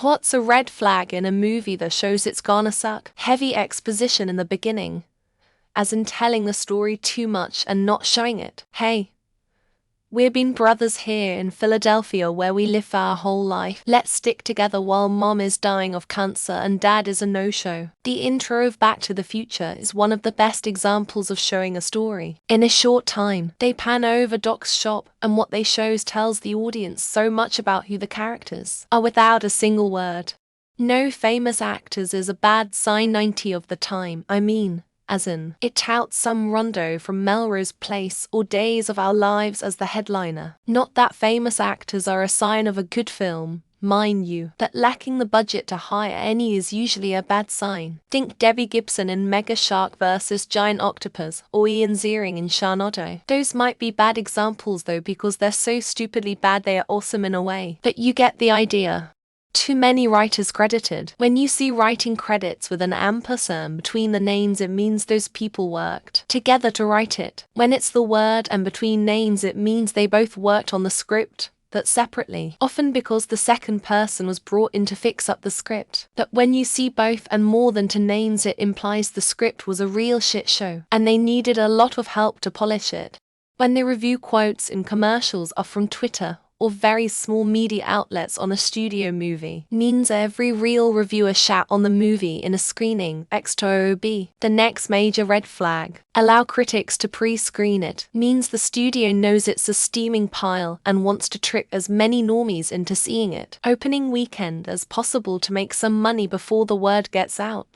What's a red flag in a movie that shows it's gonna suck? Heavy exposition in the beginning, as in telling the story too much and not showing it. Hey, we've been brothers here in Philadelphia where we live our whole life. Let's stick together while mom is dying of cancer and dad is a no-show. The intro of Back to the Future is one of the best examples of showing a story. In a short time, they pan over Doc's shop, and what they shows tells the audience so much about who the characters are without a single word. No famous actors is a bad sign 90 of the time, as in, it touts some rondo from Melrose Place or Days of Our Lives as the headliner. Not that famous actors are a sign of a good film, mind you. That lacking the budget to hire any is usually a bad sign. Think Debbie Gibson in Mega Shark vs. Giant Octopus, or Ian Ziering in Sharknado. Those might be bad examples though because they're so stupidly bad they are awesome in a way. But you get the idea. Too many writers credited. When you see writing credits with an ampersand between the names, it means those people worked together to write it. When it's the word and between names, it means they both worked on the script, but separately, often because the second person was brought in to fix up the script. But when you see both and more than two names, it implies the script was a real shit show, and they needed a lot of help to polish it. When the review quotes in commercials are from Twitter or very small media outlets on a studio movie, means every real reviewer shat on the movie in a screening. XTOB. The next major red flag. Allow critics to pre-screen it. Means the studio knows it's a steaming pile and wants to trick as many normies into seeing it opening weekend as possible to make some money before the word gets out.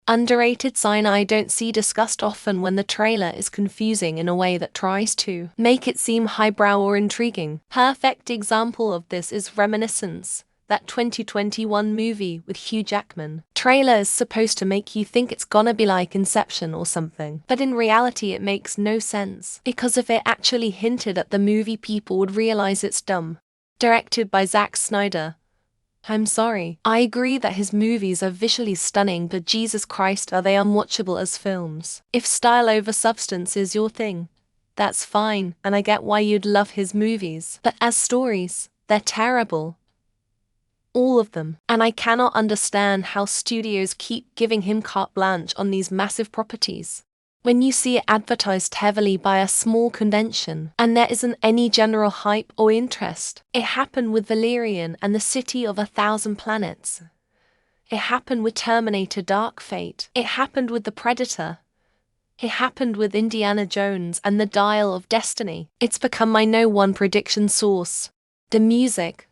Underrated sign I don't see discussed often when the trailer is confusing in a way that tries to make it seem highbrow or intriguing. Perfect example of this is Reminiscence, that 2021 movie with Hugh Jackman. Trailer is supposed to make you think it's gonna be like Inception or something, but in reality it makes no sense, because if it actually hinted at the movie, people would realize it's dumb. Directed by Zack Snyder. I'm sorry. I agree that his movies are visually stunning, but Jesus Christ, are they unwatchable as films. If style over substance is your thing, that's fine, and I get why you'd love his movies. But as stories, they're terrible. All of them. And I cannot understand how studios keep giving him carte blanche on these massive properties. When you see it advertised heavily by a small convention, and there isn't any general hype or interest. It happened with Valerian and the City of 1,000 Planets. It happened with Terminator Dark Fate. It happened with The Predator. It happened with Indiana Jones and the Dial of Destiny. It's become my #1 prediction source. The music.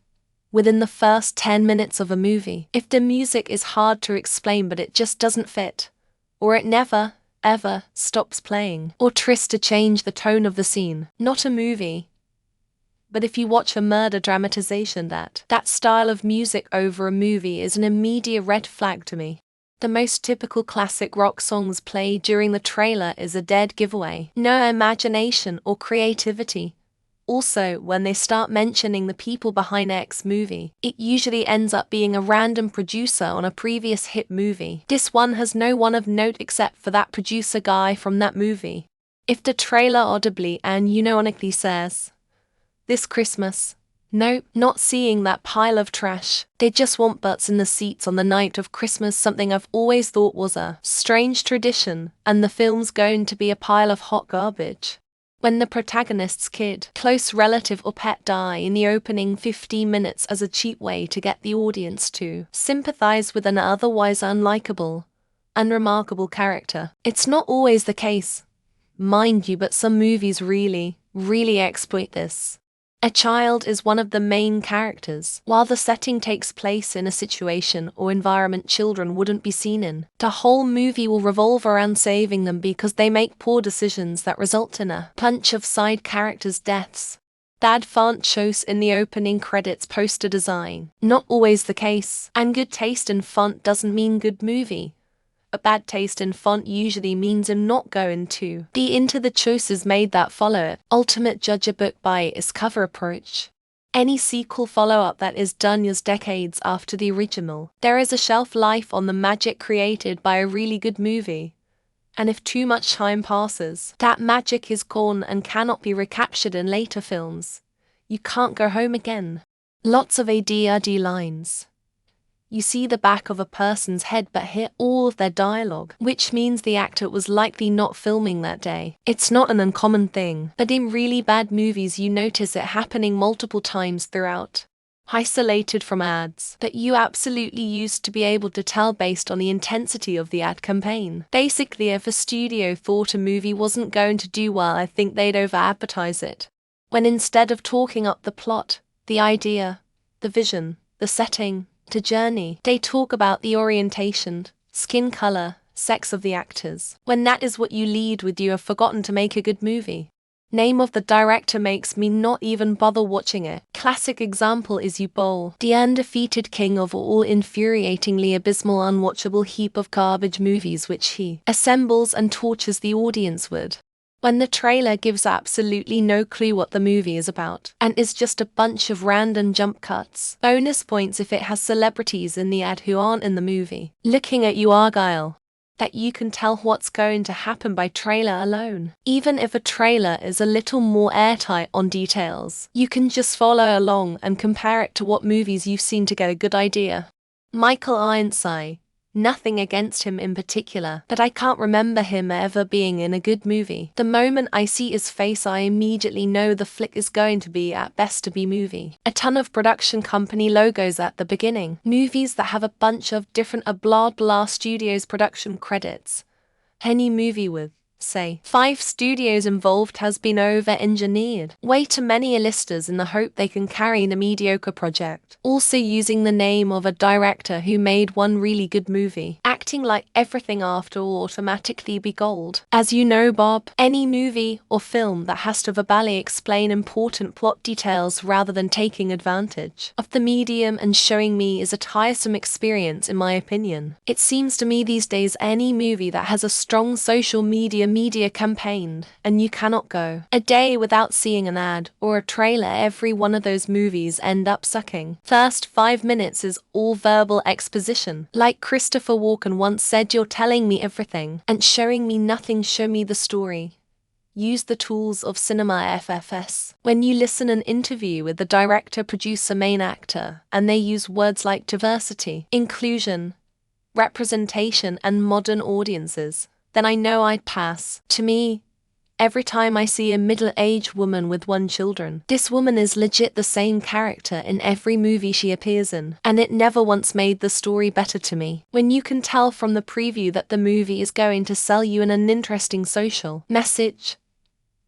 Within the first 10 minutes of a movie. If the music is hard to explain but it just doesn't fit, or it never, ever stops playing, or tries to change the tone of the scene. Not a movie. But if you watch a murder dramatization, that style of music over a movie is an immediate red flag to me. The most typical classic rock songs played during the trailer is a dead giveaway. No imagination or creativity. Also, when they start mentioning the people behind X movie, it usually ends up being a random producer on a previous hit movie. This one has no one of note except for that producer guy from that movie. If the trailer audibly and unironically says, "This Christmas," nope, not seeing that pile of trash. They just want butts in the seats on the night of Christmas, something I've always thought was a strange tradition, and the film's going to be a pile of hot garbage. When the protagonist's kid, close relative or pet die in the opening 15 minutes as a cheap way to get the audience to sympathize with an otherwise unlikable, unremarkable character. It's not always the case, mind you, but some movies really exploit this. A child is one of the main characters, while the setting takes place in a situation or environment children wouldn't be seen in. The whole movie will revolve around saving them because they make poor decisions that result in a bunch of side characters' deaths. Bad font choice in the opening credits poster design. Not always the case, and good taste in font doesn't mean good movie. A bad taste in font usually means I'm not going to be into the choices made that follow it. Ultimate judge a book by its cover approach. Any sequel follow-up that is done years decades after the original. There is a shelf life on the magic created by a really good movie. And if too much time passes, that magic is gone and cannot be recaptured in later films. You can't go home again. Lots of ADRD lines. You see the back of a person's head but hear all of their dialogue, which means the actor was likely not filming that day. It's not an uncommon thing, but in really bad movies you notice it happening multiple times throughout. Isolated from ads that you absolutely used to be able to tell based on the intensity of the ad campaign. Basically, if a studio thought a movie wasn't going to do well, I think they'd over-advertise it. When instead of talking up the plot, the idea, the vision, the setting, the journey, they talk about the orientation, skin color, sex of the actors. When that is what you lead with, you have forgotten to make a good movie. Name of the director makes me not even bother watching it. Classic example is U-Bowl, the undefeated king of all infuriatingly abysmal unwatchable heap of garbage movies which he assembles and tortures the audience with. When the trailer gives absolutely no clue what the movie is about, and is just a bunch of random jump cuts. Bonus points if it has celebrities in the ad who aren't in the movie. Looking at you, Argyle. That you can tell what's going to happen by trailer alone. Even if a trailer is a little more airtight on details, you can just follow along and compare it to what movies you've seen to get a good idea. Michael Ironside. Nothing against him in particular, but I can't remember him ever being in a good movie. The moment I see his face, I immediately know the flick is going to be at best a B-movie. A ton of production company logos at the beginning. Movies that have a bunch of different blah blah studios production credits. Any movie with, say, 5 studios involved has been over-engineered. Way too many A-listers in the hope they can carry the mediocre project. Also using the name of a director who made one really good movie. Acting like everything after will automatically be gold. As you know, Bob, any movie or film that has to verbally explain important plot details rather than taking advantage of the medium and showing me is a tiresome experience in my opinion. It seems to me these days any movie that has a strong social media campaign, and you cannot go a day without seeing an ad or a trailer. Every one of those movies end up sucking. First 5 minutes is all verbal exposition. Like Christopher Walken once said, you're telling me everything and showing me nothing. Show me the story. Use the tools of cinema FFS. When you listen an interview with the director, producer, main actor, and they use words like diversity, inclusion, representation, and modern audiences, then I know I'd pass. To me, every time I see a middle-aged woman with 1 child, this woman is legit the same character in every movie she appears in, and it never once made the story better to me. When you can tell from the preview that the movie is going to sell you an interesting social message.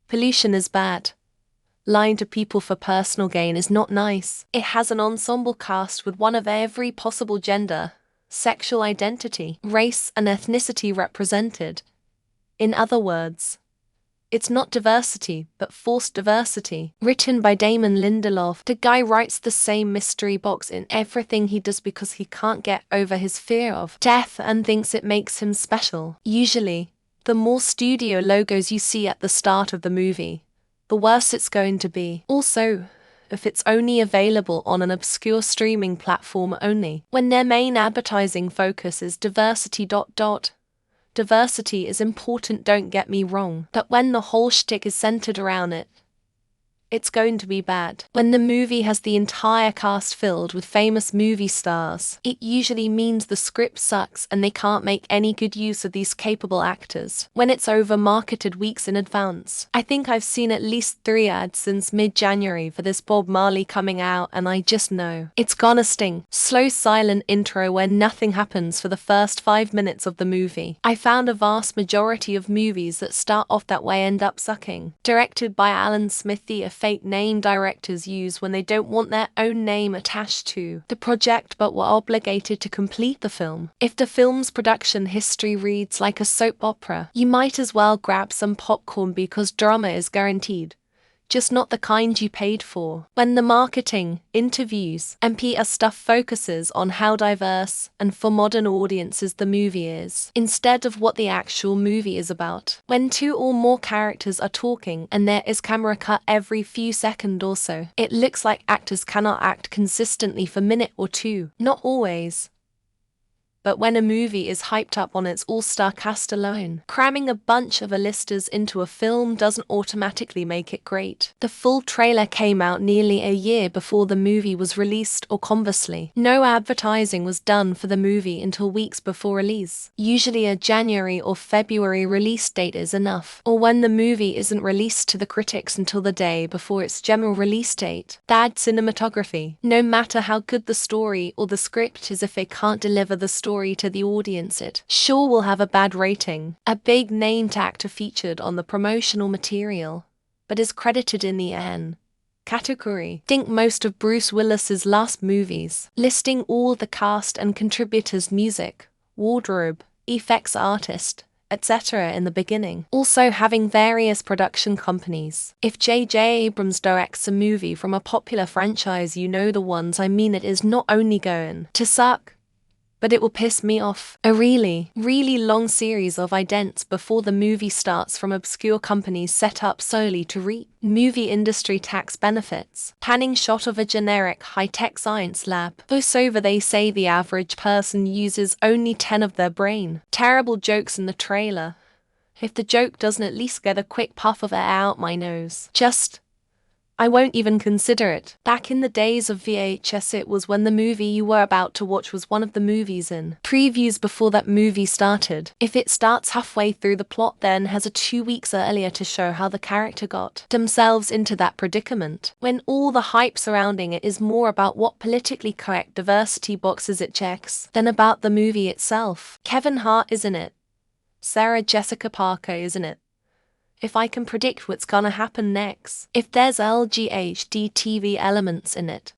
Pollution is bad. Lying to people for personal gain is not nice. It has an ensemble cast with one of every possible gender, sexual identity, race, and ethnicity represented. In other words, it's not diversity, but forced diversity. Written by Damon Lindelof, the guy writes the same mystery box in everything he does because he can't get over his fear of death and thinks it makes him special. Usually, the more studio logos you see at the start of the movie, the worse it's going to be. Also, if it's only available on an obscure streaming platform only, when their main advertising focus is diversity. Diversity is important, don't get me wrong, but when the whole shtick is centered around it, it's going to be bad. When the movie has the entire cast filled with famous movie stars, it usually means the script sucks and they can't make any good use of these capable actors. When it's over-marketed weeks in advance. I think I've seen at least 3 ads since mid-January for this Bob Marley coming out, and I just know it's gonna sting. Slow silent intro where nothing happens for the first 5 minutes of the movie. I found a vast majority of movies that start off that way end up sucking. Directed by Alan Smith, the fake name directors use when they don't want their own name attached to the project but were obligated to complete the film. If the film's production history reads like a soap opera, you might as well grab some popcorn because drama is guaranteed. Just not the kind you paid for. When the marketing, interviews, and PR stuff focuses on how diverse and for modern audiences the movie is, instead of what the actual movie is about. When 2 or more characters are talking and there is camera cut every few seconds or so, it looks like actors cannot act consistently for a minute or 2. Not always. But when a movie is hyped up on its all-star cast alone, cramming a bunch of A-listers into a film doesn't automatically make it great. The full trailer came out nearly a year before the movie was released, or conversely, no advertising was done for the movie until weeks before release. Usually a January or February release date is enough, or when the movie isn't released to the critics until the day before its general release date. Bad cinematography. No matter how good the story or the script is, if they can't deliver the story to the audience, it sure will have a bad rating. A big named actor featured on the promotional material, but is credited in the N category. Think most of Bruce Willis's last movies, listing all the cast and contributors, music, wardrobe, effects artist, etc. in the beginning. Also having various production companies. If J.J. Abrams directs a movie from a popular franchise, you know the ones I mean, it is not only going to suck, but it will piss me off. A really long series of idents before the movie starts from obscure companies set up solely to reap movie industry tax benefits. Panning shot of a generic high-tech science lab. Voiceover, they say the average person uses only 10 of their brain. Terrible jokes in the trailer. If the joke doesn't at least get a quick puff of air out my nose, I won't even consider it. Back in the days of VHS, it was when the movie you were about to watch was one of the movies in previews before that movie started. If it starts halfway through the plot, then has a 2 weeks earlier to show how the character got themselves into that predicament, when all the hype surrounding it is more about what politically correct diversity boxes it checks than about the movie itself. Kevin Hart is in it. Sarah Jessica Parker is in it. If I can predict what's gonna happen next, if there's LGHD TV elements in it,